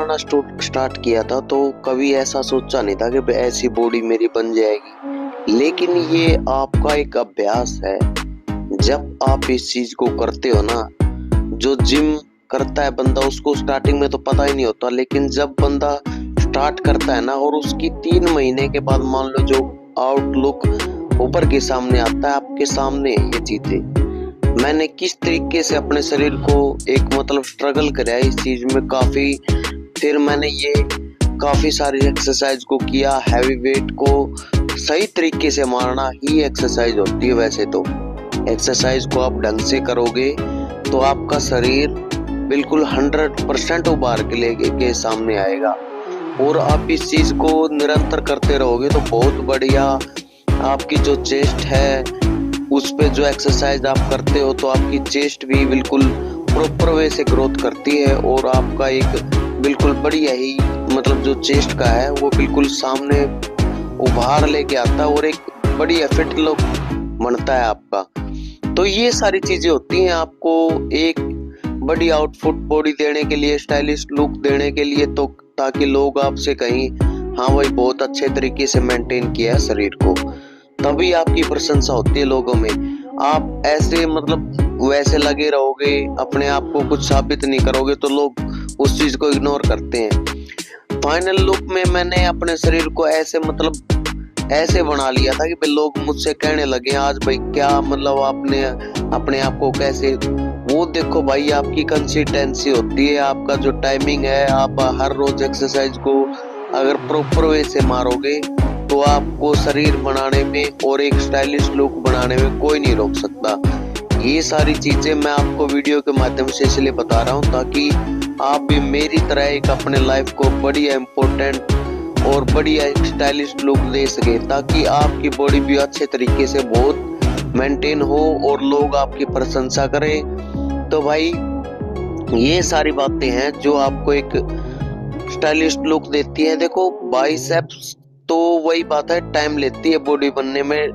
बनाना start किया था तो कभी ऐसा सोचा नहीं था कि ऐसी बॉडी मेरी बन जाएगी, लेकिन ये आपका एक अभ्यास है। जब आप इस चीज को करते हो ना, जो जिम करता है बंदा उसको स्टार्टिंग में तो पता ही नहीं होता, लेकिन जब बंदा स्टार्ट करता है ना और उसकी 3 महीने के बाद मान लो जो आउटलुक ऊपर के सामने आता है, आपके सामने ये चीजें मैंने किस तरीके से अपने शरीर को एक मतलब स्ट्रगल कराया इस चीज में काफी। फिर मैंने ये काफी सारी एक्सरसाइज को किया। हैवी वेट को सही तरीके से मारना ही एक्सरसाइज होती है। वैसे तो एक्सरसाइज को आप ढंग से करोगे तो आपका शरीर बिल्कुल 100% उभार के लेके के सामने आएगा, और आप इस चीज को निरंतर करते रहोगे तो बहुत बढ़िया। आपकी जो चेस्ट है उस पे जो एक्सरसाइज आप करते हो तो आपकी चेस्ट भी बिल्कुल प्रॉपर वे से ग्रोथ करती है, और आपका एक बिल्कुल बढ़िया ही मतलब जो चेस्ट का है वो बिल्कुल सामने उभार लेके आता है और एक बढ़िया फिट लुक बनता है आपका। तो ये सारी चीजें होती हैं आपको एक बड़ी आउटफुट बॉडी देने के लिए, स्टाइलिश लुक देने के लिए, तो ताकि लोग आपसे कहीं हाँ भाई बहुत अच्छे तरीके से मेंटेन किया है शरीर को, तभी आपकी प्रशंसा होती है लोगों में। आप ऐसे मतलब वैसे लगे रहोगे, अपने आप को कुछ साबित नहीं करोगे तो लोग उस चीज को इग्नोर करते हैं। फाइनल लुक में मैंने अपने शरीर को ऐसे मतलब ऐसे बना लिया था कि लोग मुझसे कहने लगे आज भाई क्या मतलब आपने अपने आप को कैसे, वो देखो भाई आपकी कंसिस्टेंसी होती है, आपका जो टाइमिंग है, आप हर रोज एक्सरसाइज को अगर प्रॉपर वे से मारोगे तो आपको शरीर बनाने में और एक स्टाइलिश लुक बनाने में कोई नहीं रोक सकता। ये सारी चीजें मैं आपको वीडियो के माध्यम से इसलिए बता रहा हूँ ताकि आप भी मेरी तरह एक अपने लाइफ को बढ़िया इम्पोर्टेंट और बढ़िया एक स्टाइलिश लुक दे सके, ताकि आपकी बॉडी भी अच्छे तरीके से बहुत मेंटेन हो और लोग आपकी प्रशंसा करें। तो भाई ये सारी बातें हैं जो आपको एक स्टाइलिश लुक देती है। देखो बाइसेप्स तो वही बात है, टाइम लेती है बॉडी बनने में,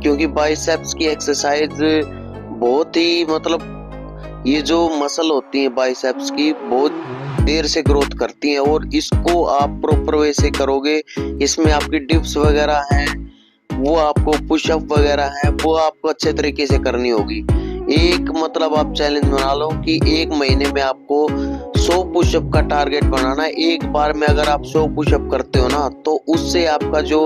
क्योंकि बाइसेप्स की एक्सरसाइज बहुत ही मतलब ये जो मसल होती है बाइसेप्स की बहुत देर से ग्रोथ करती हैं, और इसको आप प्रॉपर वे से करोगे, इसमें आपकी डिप्स वगैरह हैं, वो आपको पुशअप वगैरह है वो आपको अच्छे तरीके से करनी होगी। एक मतलब आप चैलेंज बना लो कि 1 महीने में आपको 100 पुशअप का टारगेट बनाना है। एक बार में अगर आप 100 पुशअप करते हो ना तो उससे आपका जो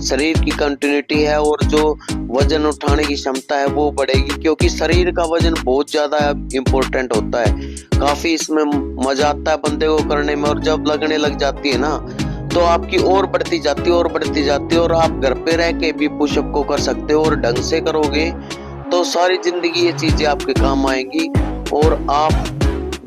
शरीर की कंटिन्यूटी है और जो वजन उठाने की क्षमता है वो बढ़ेगी, क्योंकि शरीर का वजन बहुत ज्यादा इम्पोर्टेंट होता है। काफी इसमें मजा आता है बंदे को करने में, और जब लगने लग जाती है ना तो आपकी और बढ़ती जाती है और बढ़ती जाती है, और आप घर पे रह के भी पुशअप को कर सकते हो, और ढंग से करोगे तो सारी जिंदगी ये चीजें आपके काम आएंगी। और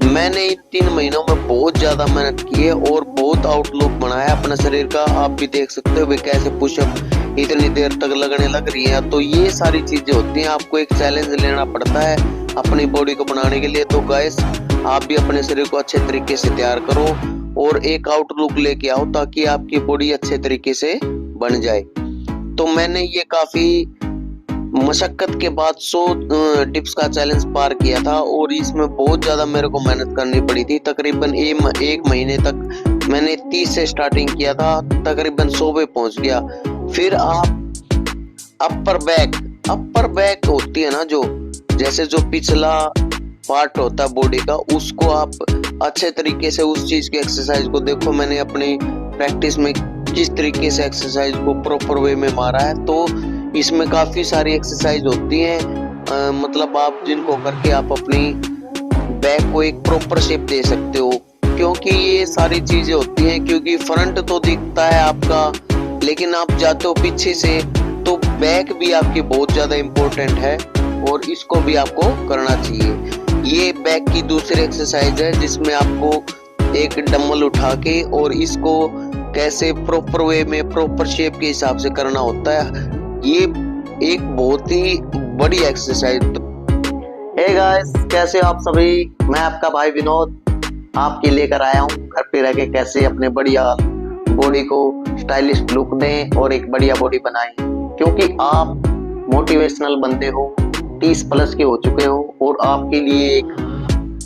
मैंने इन 3 महीनों में बहुत ज्यादा मेहनत की है और बहुत आउटलुक बनाया अपने शरीर का। आप भी देख सकते हो कैसे पुशअप इतनी देर तक लगने लग रही है। तो ये सारी चीजें होती हैं, आपको एक चैलेंज लेना पड़ता है अपनी बॉडी को बनाने के लिए। तो गाइस आप भी अपने शरीर को अच्छे तरीके से तैयार करो और एक आउटलुक लेके आओ ताकि आपकी बॉडी अच्छे तरीके से बन जाए। तो मैंने ये काफी मशक्कत के बाद 100 डिप्स का चैलेंज पार किया था, और इसमें बहुत ज्यादा मेरे को मेहनत करनी पड़ी थी। तकरीबन 1 महीने तक मैंने 30 से स्टार्टिंग किया था, तकरीबन 100 पे पहुंच गया। फिर आप अपर बैक होती है ना, जो जैसे जो पिछला पार्ट होता है बॉडी का, उसको आप अच्छे तरीके से उस चीज की एक्सरसाइज को देखो। मैंने अपनी प्रैक्टिस में किस तरीके से एक्सरसाइज को प्रॉपर वे में मारा है। तो इसमें काफी सारी एक्सरसाइज होती हैं, मतलब आप जिनको करके आप अपनी बैक को एक प्रॉपर शेप दे सकते हो, क्योंकि ये सारी चीजें होती हैं। क्योंकि फ्रंट तो दिखता है आपका, लेकिन आप जाते हो पीछे से, तो बैक भी आपकी बहुत ज्यादा इम्पोर्टेंट है और इसको भी आपको करना चाहिए। ये बैक की दूसरी एक्सरसाइज है जिसमें आपको एक डंबल उठा के और इसको कैसे प्रॉपर वे में प्रॉपर शेप के हिसाब से करना होता है। ये एक बहुत ही बड़ी एक्सरसाइज। हे गाइस, कैसे हो आप सभी? मैं आपका भाई विनोद आपके लेकर आया हूँ घर पे रह के कैसे अपने बढ़िया बॉडी को स्टाइलिश लुक दें और एक बढ़िया बॉडी बनाएं, क्योंकि आप मोटिवेशनल बंदे हो, 30 प्लस के हो चुके हो और आपके लिए एक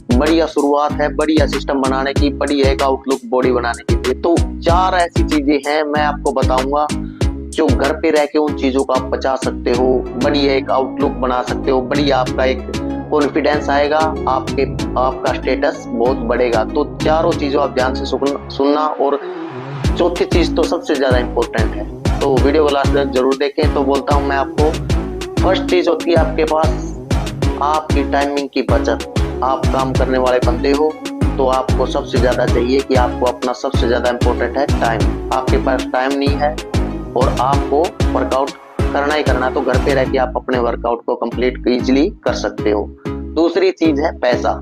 बढ़िया शुरुआत है बढ़िया सिस्टम बनाने की, बढ़िया एक आउटलुक बॉडी बनाने के लिए। तो 4 ऐसी चीजें हैं मैं आपको बताऊंगा जो घर पे रह के उन चीजों को आप बचा सकते हो, बढ़िया एक आउटलुक बना सकते हो, बढ़िया आपका एक कॉन्फिडेंस आएगा, आपका स्टेटस बहुत बढ़ेगा। तो चारों चीजों आप ध्यान से सुनना। और चौथी चीज तो सबसे ज्यादा इम्पोर्टेंट है, तो वीडियो को लास्ट तक जरूर देखें। तो बोलता हूं मैं आपको, फर्स्ट चीज होती है आपके पास आपकी टाइमिंग की बचत। आप काम करने वाले बंदे हो तो आपको सबसे ज्यादा चाहिए कि आपको अपना सबसे ज्यादा इम्पोर्टेंट है टाइम। आपके पास टाइम नहीं है और आपको वर्कआउट करना ही करना, तो घर पे रह के आप अपने वर्कआउट को कंप्लीट इजीली कर सकते हो। दूसरी चीज है पैसा।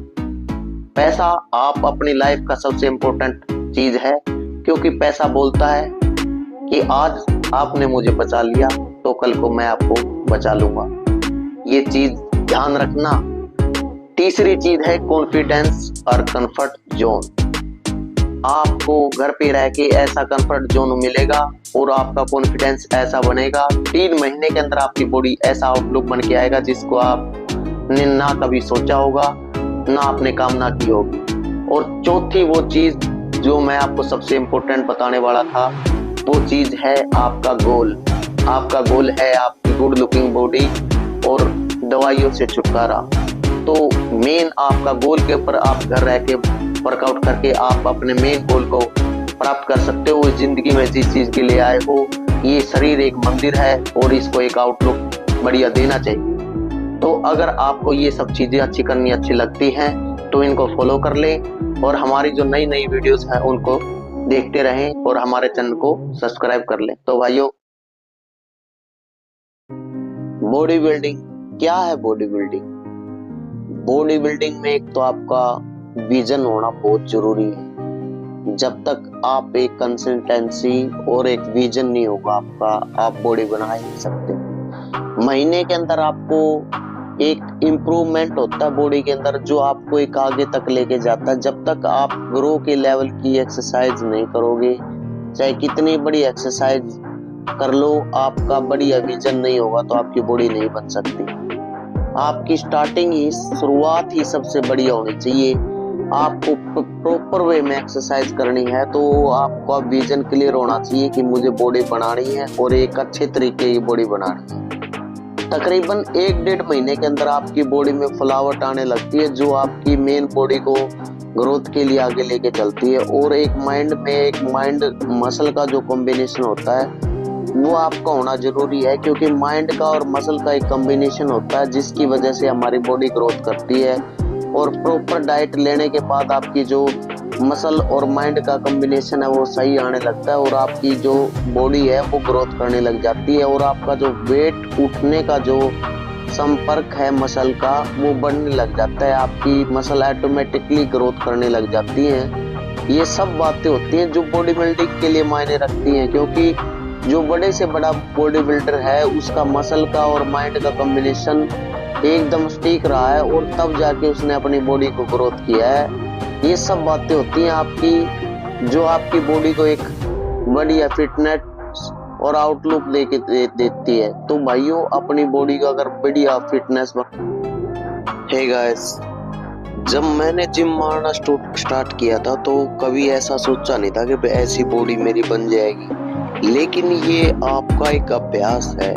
पैसा आप अपनी लाइफ का सबसे इम्पोर्टेंट चीज है, क्योंकि पैसा बोलता है कि आज आपने मुझे बचा लिया तो कल को मैं आपको बचा लूंगा। ये चीज ध्यान रखना। तीसरी चीज है कॉन्फिडेंस और कंफर्ट जोन। आपको घर पे रह के ऐसा कंफर्ट जोन मिलेगा और आपका कॉन्फिडेंस ऐसा बनेगा, 3 महीने के अंदर आपकी बॉडी ऐसा आउटलुक बन के आएगा जिसको आपने ना कभी सोचा होगा, ना आपने कामना की होगी। और चौथी वो चीज जो मैं आपको सबसे इम्पोर्टेंट बताने वाला था, वो चीज है आपका गोल। आपका गोल है आपकी गुड लुकिंग बॉडी और दवाइयों से छुटकारा। तो मेन आपका गोल के ऊपर आप घर रह के वर्कआउट करके आप अपने मेन गोल को प्राप्त कर सकते हो। इस जिंदगी में जिस चीज के लिए आए हो, ये शरीर एक मंदिर है और इसको एक आउटलुक बढ़िया देना चाहिए। तो अगर आपको ये सब चीजें अच्छी लगती हैं तो इनको फॉलो कर लें और हमारी जो नई नई वीडियोस हैं उनको देखते रहें और हमारे चैनल को सब्सक्राइब कर लें। तो भाइयों, बॉडी बिल्डिंग क्या है? बॉडी बिल्डिंग में एक तो आपका विजन होना बहुत जरूरी है। जब तक आप एक कंसिस्टेंसी और एक विजन नहीं होगा आपका, आप बॉडी बना ही नहीं सकते। महीने के अंदर आपको एक इम्प्रूवमेंट होता है बॉडी के अंदर जो आपको एक आगे तक लेके जाता है। जब तक आप ग्रो के लेवल की एक्सरसाइज नहीं करोगे, चाहे कितनी बड़ी एक्सरसाइज कर लो, आपका बढ़िया विजन नहीं होगा तो आपकी बॉडी नहीं बन सकती। आपकी स्टार्टिंग ही, शुरुआत ही सबसे बढ़िया होनी चाहिए। आपको प्रॉपर वे में एक्सरसाइज करनी है तो आपका विजन क्लियर होना चाहिए कि मुझे बॉडी बनानी है और एक अच्छे तरीके की बॉडी बनानी है। तकरीबन 1-1.5 महीने के अंदर आपकी बॉडी में फुलावट आने लगती है जो आपकी मेन बॉडी को ग्रोथ के लिए आगे लेके चलती है। और एक माइंड मसल का जो कॉम्बिनेशन होता है वो आपका होना जरूरी है, क्योंकि माइंड का और मसल का एक कॉम्बिनेशन होता है जिसकी वजह से हमारी बॉडी ग्रोथ करती है। और प्रॉपर डाइट लेने के बाद आपकी जो मसल और माइंड का कॉम्बिनेशन है वो सही आने लगता है और आपकी जो बॉडी है वो ग्रोथ करने लग जाती है और आपका जो वेट उठने का जो संपर्क है मसल का वो बढ़ने लग जाता है। आपकी मसल ऑटोमेटिकली ग्रोथ करने लग जाती है। ये सब बातें होती हैं जो बॉडी बिल्डिंग के लिए मायने रखती हैं, क्योंकि जो बड़े से बड़ा बॉडी बिल्डर है उसका मसल का और माइंड का कॉम्बिनेशन एकदम स्टिक रहा है और तब जाके उसने अपनी बॉडी को ग्रोथ किया है। ये सब बातें होती हैं आपकी जो आपकी बॉडी को एक बढ़िया फिटनेस और आउटलुक देती है। तो भाइयों, अपनी बॉडी का अगर बढ़िया फिटनेस हे गाइस, जब मैंने जिम मारना स्टार्ट किया था तो कभी ऐसा सोचा नहीं था कि ऐसी बॉडी मेरी बन जाएगी। लेकिन ये आपका एक अभ्यास है।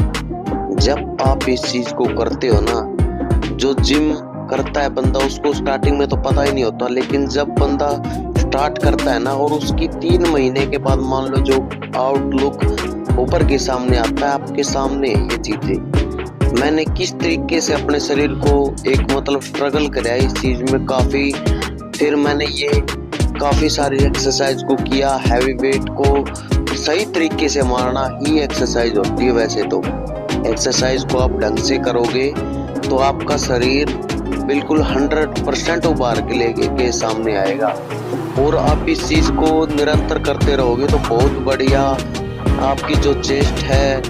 जब आप इस चीज को करते हो ना, जो जिम करता है बंदा उसको स्टार्टिंग में तो पता ही नहीं होता, लेकिन जब बंदा स्टार्ट करता है ना और उसकी 3 महीने के बाद मान लो जो आउटलुक ऊपर के सामने आता है, आपके सामने ये चीजें मैंने किस तरीके से अपने शरीर को एक मतलब स्ट्रगल कराया इस चीज में काफी। फिर मैंने ये काफी सारी एक्सरसाइज को किया। हैवी वेट को सही तरीके से मारना ही एक्सरसाइज होती है। वैसे तो एक्सरसाइज को आप ढंग से करोगे तो आपका शरीर बिल्कुल 100% उभार के लेके के सामने आएगा। और आप इस चीज को निरंतर करते रहोगे तो बहुत बढ़िया आपकी जो चेस्ट है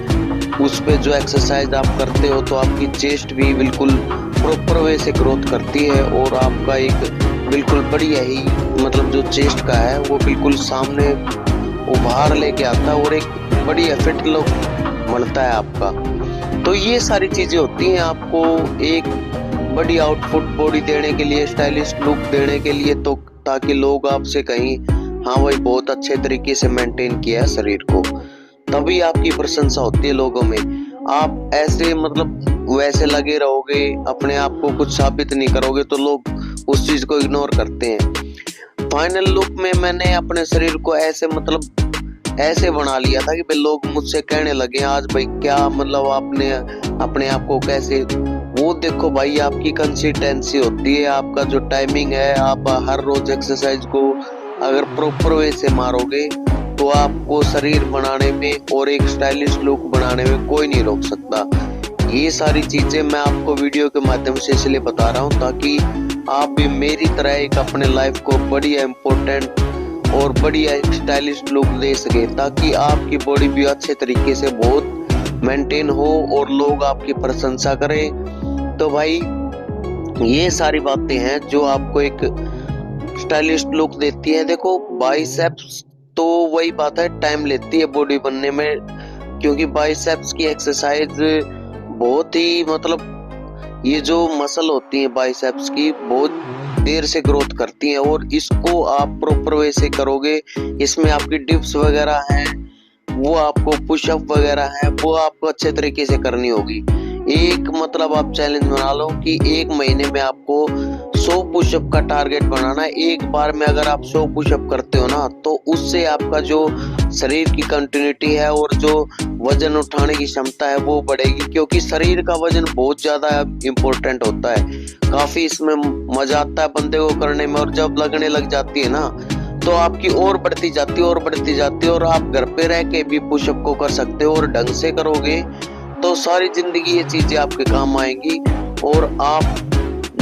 उस पे जो एक्सरसाइज आप करते हो तो आपकी चेस्ट भी बिल्कुल प्रॉपर वे से ग्रोथ करती है और आपका एक बिल्कुल बढ़िया ही मतलब जो चेस्ट का है वो बिल्कुल सामने उभार लेके आता है और एक बढ़िया फिट लुक बनता है आपका। तो ये सारी चीजें होती हैं। आपको एक बड़ी आउटपुट बॉडी देने के लिए, स्टाइलिश लुक देने के लिए, तो ताकि लोग आपसे कहें हाँ भाई बहुत अच्छे तरीके से मेंटेन किया है शरीर को, तभी आपकी प्रशंसा होती है लोगों में। आप ऐसे मतलब वैसे लगे रहोगे, अपने आप को कुछ साबित नहीं करोगे, तो लोग उस चीज को इग्नोर करते हैं। फाइनल लुक में मैंने अपने शरीर को ऐसे मतलब ऐसे बना लिया था कि भाई लोग मुझसे कहने लगे आज भाई क्या मतलब आपने अपने आप को कैसे, वो देखो भाई आपकी कंसिस्टेंसी होती है, आपका जो टाइमिंग है, आप हर रोज एक्सरसाइज को अगर प्रॉपर वे से मारोगे तो आपको शरीर बनाने में और एक स्टाइलिश लुक बनाने में कोई नहीं रोक सकता। ये सारी चीजें मैं आपको वीडियो के माध्यम से इसलिए बता रहा हूँ ताकि आप भी मेरी तरह एक अपने लाइफ को बढ़िया इम्पोर्टेंट और बढ़िया एक स्टाइलिश लुक दे सके, ताकि आपकी बॉडी भी अच्छे तरीके से बहुत मेंटेन हो और लोग आपकी प्रशंसा करें। तो भाई ये सारी बातें हैं जो आपको एक स्टाइलिश लुक देती है। देखो बाइसेप्स तो वही बात है, टाइम लेती है बॉडी बनने में, क्योंकि बाइसेप्स की एक्सरसाइज बहुत ही मतलब ये जो मसल होती है बाइसेप्स की बहुत देर से ग्रोथ करती है, और इसको आप प्रॉपर वे से करोगे, इसमें आपकी डिप्स वगैरह हैं, वो आपको पुशअप वगैरह है, वो आपको अच्छे तरीके से करनी होगी। एक मतलब आप चैलेंज बना लो कि एक महीने में आपको 100 पुशअप का टारगेट बनाना है। एक बार में अगर आप 100 पुशअप करते हो ना, तो उससे आपका जो शरीर की कंटिन्यूटी है और जो वजन उठाने की क्षमता है वो बढ़ेगी, क्योंकि शरीर का वजन बहुत ज्यादा इम्पोर्टेंट होता है। काफी इसमें मजा आता है बंदे को करने में, और जब लगने लग जाती है ना तो आपकी और बढ़ती जाती है और बढ़ती जाती है, और आप घर पे रह के भी पुशअप को कर सकते हो, और ढंग से करोगे तो सारी जिंदगी ये चीजें आपके काम आएंगी। और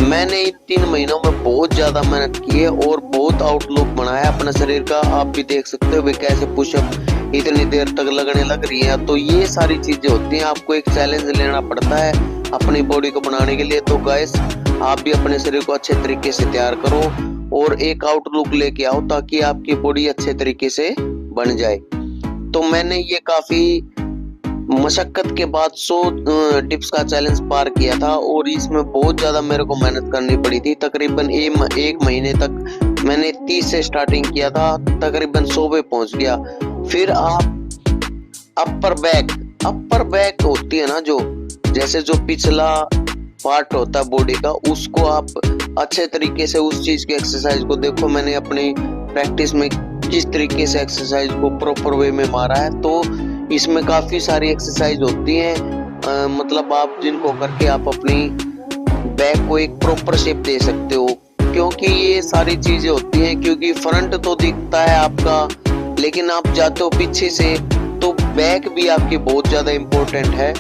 मैंने इन 3 महीनों में बहुत ज्यादा मेहनत की है और बहुत आउटलुक बनाया अपने शरीर का। आप भी देख सकते हो कैसे पुशअप इतनी देर तक लगने लग रही है। तो ये सारी चीजें होती हैं, आपको एक चैलेंज लेना पड़ता है अपनी बॉडी को बनाने के लिए। तो गाइस आप भी अपने शरीर को अच्छे तरीके से तैयार करो और एक आउटलुक लेके आओ, ताकि आपकी बॉडी अच्छे तरीके से बन जाए। तो मैंने ये काफी मशक्कत के बाद 100 टिप्स का चैलेंज पार किया था, और इसमें बहुत ज्यादा मेरे को मेहनत करनी पड़ी थी। तकरीबन एक महीने तक मैंने 30 से स्टार्टिंग किया था, तकरीबन 100 पे पहुंच गया। फिर आप अपर बैक होती है ना, जो जैसे जो पिछला पार्ट होता है बॉडी का, उसको आप अच्छे तरीके से उस चीज की एक्सरसाइज को देखो। मैंने अपनी प्रैक्टिस में किस तरीके से एक्सरसाइज को प्रॉपर वे में मारा है। तो इसमें काफी सारी एक्सरसाइज होती हैं, मतलब आप जिनको करके आप अपनी बैक को एक प्रॉपर शेप दे सकते हो, क्योंकि ये सारी चीजें होती हैं। क्योंकि फ्रंट तो दिखता है आपका, लेकिन आप जाते हो पीछे से, तो बैक भी आपकी बहुत ज्यादा इम्पोर्टेंट है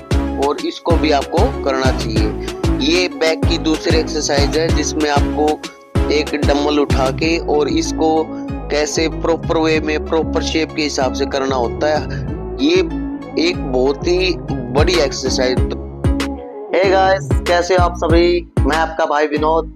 और इसको भी आपको करना चाहिए। ये बैक की दूसरी एक्सरसाइज है जिसमें आपको एक डंबल उठा के और इसको कैसे प्रॉपर वे में प्रॉपर शेप के हिसाब से करना होता है। ये एक बहुत ही बड़ी एक्सरसाइज। हे गाइस, कैसे हो आप सभी? मैं आपका भाई विनोद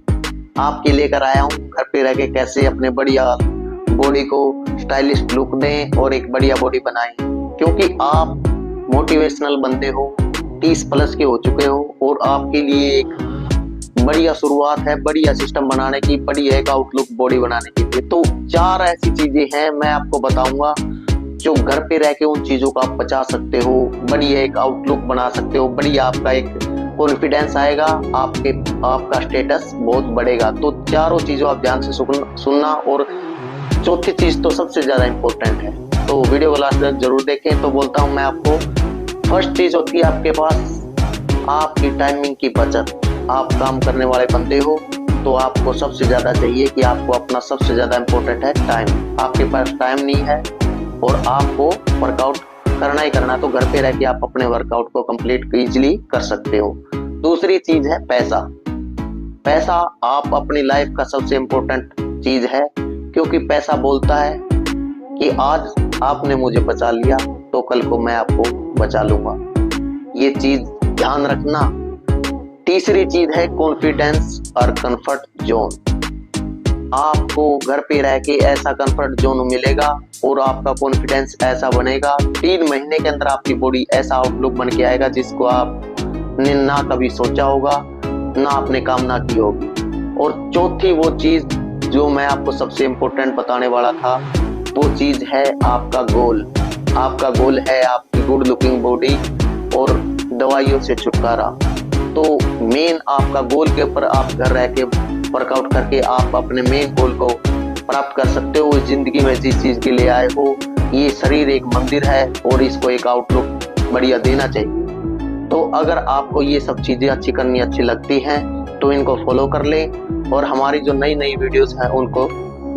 आपके लेकर आया हूँ घर पे रह के कैसे अपने बढ़िया बॉडी को स्टाइलिश लुक दें और एक बढ़िया बॉडी बनाएं। क्योंकि आप मोटिवेशनल बंदे हो, 30 प्लस के हो चुके हो, और आपके लिए एक बढ़िया शुरुआत है बढ़िया सिस्टम बनाने की, बढ़िया एक आउटलुक बॉडी बनाने के लिए। तो 4 ऐसी चीजें हैं मैं आपको बताऊंगा जो घर पे रह के उन चीजों को आप बचा सकते हो, बढ़िया एक आउटलुक बना सकते हो, बढ़िया आपका एक कॉन्फिडेंस आएगा, आपका स्टेटस बहुत बढ़ेगा। तो चारों चीजों आप ध्यान से सुनना, और चौथी चीज तो सबसे ज्यादा इम्पोर्टेंट है, तो वीडियो को लास्ट तक जरूर देखें। तो बोलता हूँ मैं आपको, फर्स्ट चीज होती है आपके पास आपकी टाइमिंग की बचत। आप काम करने वाले बंदे हो तो आपको सबसे ज्यादा चाहिए कि आपको अपना सबसे ज्यादा इम्पोर्टेंट है टाइम। आपके पास टाइम नहीं है और आपको वर्कआउट करना ही करना, तो घर पे रह के आप अपने वर्कआउट को कंप्लीट इजीली कर सकते हो। दूसरी चीज है पैसा। पैसा आप अपनी लाइफ का सबसे इम्पोर्टेंट चीज है, क्योंकि पैसा बोलता है कि आज आपने मुझे बचा लिया तो कल को मैं आपको बचा लूंगा। ये चीज ध्यान रखना। तीसरी चीज है कॉन्फिडेंस और कंफर्ट जोन। आपको घर पे रह के ऐसा कंफर्ट जोन मिलेगा और आपका कॉन्फिडेंस ऐसा बनेगा, 3 महीने के अंदर आपकी बॉडी ऐसा आउटलुक बन के आएगा जिसको आपने ना कभी सोचा होगा। ना आपने काम ना की होगी। और चौथी वो चीज जो मैं आपको सबसे इम्पोर्टेंट बताने वाला था, वो चीज है आपका गोल। आपका गोल है आपकी गुड लुकिंग बॉडी और दवाइयों से छुटकारा। तो मेन आपका गोल के ऊपर आप घर रह के वर्कआउट करके आप अपने मेन गोल को प्राप्त कर सकते हो। इस जिंदगी में जिस चीज के लिए आए हो, ये शरीर एक मंदिर है और इसको एक आउटलुक बढ़िया देना चाहिए। तो अगर आपको ये सब चीजें अच्छी करनी अच्छी लगती हैं तो इनको फॉलो कर लें और हमारी जो नई नई वीडियोस हैं उनको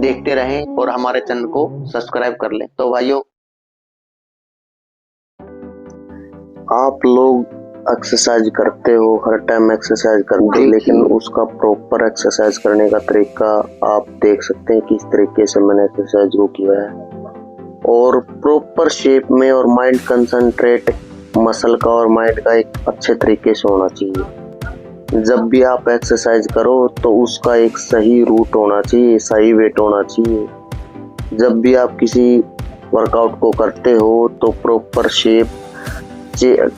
देखते रहें और हमारे चैनल को सब्सक्राइब कर लें। तो भाइयों, आप लोग एक्सरसाइज करते हो, हर टाइम एक्सरसाइज करते हो, लेकिन उसका प्रॉपर एक्सरसाइज करने का तरीका आप देख सकते हैं किस तरीके से मैंने एक्सरसाइज को किया है। और प्रॉपर शेप में और माइंड कंसंट्रेट मसल का और माइंड का एक अच्छे तरीके से होना चाहिए। जब भी आप एक्सरसाइज करो तो उसका एक सही रूट होना चाहिए, सही वेट होना चाहिए। जब भी आप किसी वर्कआउट को करते हो तो प्रॉपर शेप,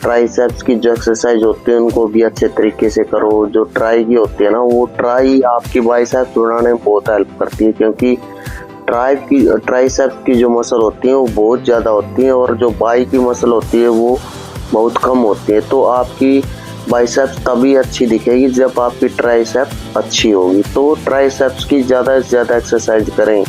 ट्राइसेप्स की जो एक्सरसाइज होती है उनको भी अच्छे तरीके से करो। जो ट्राई की होती है ना, वो ट्राई आपकी बाइसेप्स बनाने में बहुत हेल्प करती है, क्योंकि ट्राइसेप्स की जो मसल होती है वो बहुत ज़्यादा होती है और जो बाई की मसल होती है वो बहुत कम होती है। तो आपकी बाइसेप्स तभी अच्छी दिखेगी जब आपकी ट्राइसेप्स अच्छी होगी। तो ट्राइसेप्स की ज़्यादा से ज़्यादा एक्सरसाइज करें।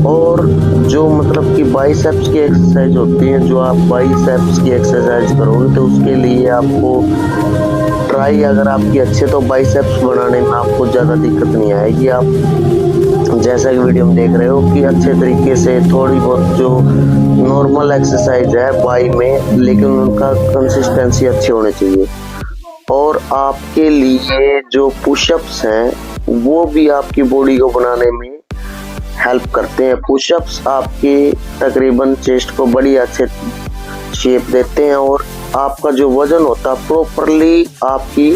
और जो मतलब कि बाइसेप्स की एक्सरसाइज होती है, जो आप बाइसेप्स की एक्सरसाइज करोगे तो उसके लिए आपको ट्राई अगर आपकी अच्छे तो बाइसेप्स बनाने में आपको ज़्यादा दिक्कत नहीं आएगी। आप जैसा कि वीडियो में देख रहे हो कि अच्छे तरीके से थोड़ी बहुत जो नॉर्मल एक्सरसाइज है बाई में, लेकिन उनका कंसिस्टेंसी अच्छी होनी चाहिए। और आपके लिए जो पुशअप्स हैं वो भी आपकी बॉडी को बनाने में हेल्प करते हैं। पुशअप्स आपके तकरीबन चेस्ट को बड़ी अच्छे शेप देते हैं और आपका जो वजन होता है प्रॉपरली आपकी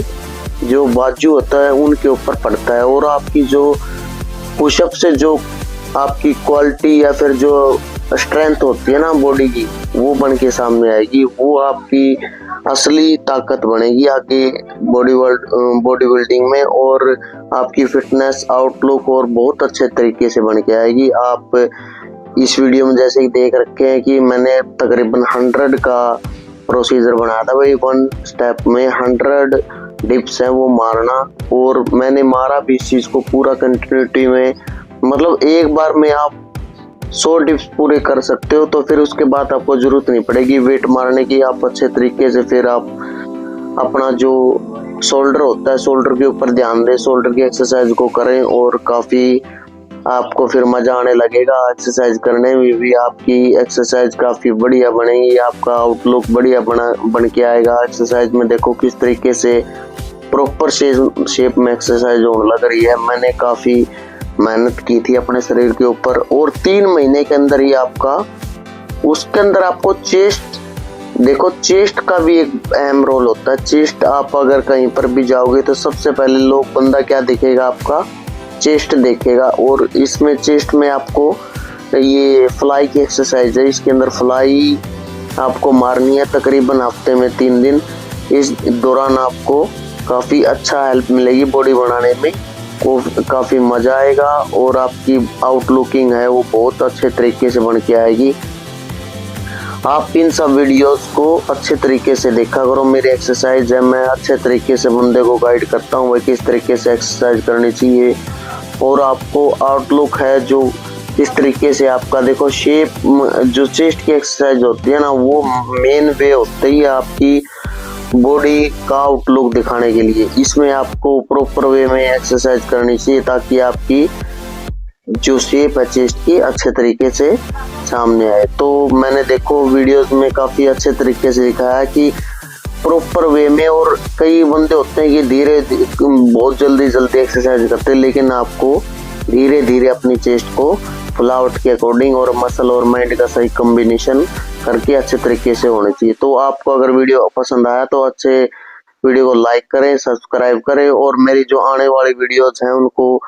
जो बाजू होता है उनके ऊपर पड़ता है। और आपकी जो पुशअप से जो आपकी क्वालिटी या फिर जो स्ट्रेंथ होती है ना बॉडी की, वो बन के सामने आएगी। वो आपकी असली ताकत बनेगी आगे बॉडी बिल्डिंग में, और आपकी फिटनेस आउटलुक और बहुत अच्छे तरीके से बन के आएगी। आप इस वीडियो में जैसे कि देख रखे हैं कि मैंने तकरीबन 100 का प्रोसीजर बनाया था भाई। 1 स्टेप में 100 डिप्स है वो मारना, और मैंने मारा भी इस चीज को पूरा कंटिन्यूटी में। मतलब एक बार में आप 100 डिप्स पूरे कर सकते हो, तो फिर उसके बाद आपको जरूरत नहीं पड़ेगी वेट मारने की। आप अच्छे तरीके से फिर आप अपना जो शोल्डर होता है, शोल्डर के ऊपर ध्यान दें, शोल्डर की एक्सरसाइज को करें और काफ़ी आपको फिर मज़ा आने लगेगा एक्सरसाइज करने में भी। आपकी एक्सरसाइज काफ़ी बढ़िया बनेगी, आपका आउटलुक बढ़िया बन के आएगा। एक्सरसाइज में देखो किस तरीके से प्रॉपर शेप में एक्सरसाइज होने लग रही है। मैंने काफ़ी मेहनत की थी अपने शरीर के ऊपर, और 3 महीने के अंदर ही आपका उसके अंदर आपको चेस्ट, देखो चेस्ट का भी एक अहम रोल होता है। चेस्ट आप अगर कहीं पर भी जाओगे तो सबसे पहले लोग बंदा क्या देखेगा, आपका चेस्ट देखेगा। और इसमें चेस्ट में आपको ये फ्लाई की एक्सरसाइज है, इसके अंदर फ्लाई आपको मारनी है तकरीबन हफ्ते में 3 दिन। इस दौरान आपको काफ़ी अच्छा हेल्प मिलेगी बॉडी बनाने में, काफ़ी मज़ा आएगा और आपकी आउटलुकिंग है वो बहुत अच्छे तरीके से बन के आएगी। आप इन सब वीडियोस को अच्छे तरीके से देखा करो। मेरी एक्सरसाइज है, मैं अच्छे तरीके से बंदे को गाइड करता हूँ भाई किस तरीके से एक्सरसाइज करनी चाहिए। और आपको आउटलुक है जो इस तरीके से आपका देखो शेप, जो चेस्ट की एक्सरसाइज होती है ना, वो मेन वे होती है आपकी बॉडी का आउटलुक दिखाने के लिए। इसमें आपको प्रॉपर वे में एक्सरसाइज करनी चाहिए ताकि आपकी जो शेप है चेस्ट की अच्छे तरीके से सामने आए। तो मैंने देखो वीडियोस में काफ़ी अच्छे तरीके से दिखाया है कि प्रॉपर वे में। और कई बंदे होते हैं कि धीरे बहुत जल्दी एक्सरसाइज करते हैं, लेकिन आपको धीरे धीरे अपनी चेस्ट को फुलावट के अकॉर्डिंग और मसल और माइंड का सही कॉम्बिनेशन करके अच्छे तरीके से होने चाहिए। तो आपको अगर वीडियो पसंद आया तो अच्छे वीडियो को लाइक करें, सब्सक्राइब करें, और मेरी जो आने वाली वीडियोज हैं उनको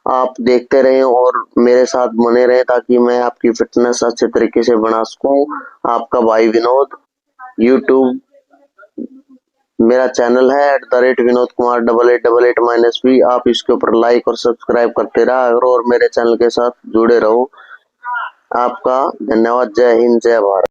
आप देखते रहें और मेरे साथ बने रहें ताकि मैं आपकी फिटनेस अच्छे तरीके से बना सकूं। आपका भाई विनोद, यूट्यूब मेरा चैनल है @विनोद कुमार 8888-B। आप इसके ऊपर लाइक और सब्सक्राइब करते रहा करो और मेरे चैनल के साथ जुड़े रहो। आपका धन्यवाद। जय हिंद, जय भारत।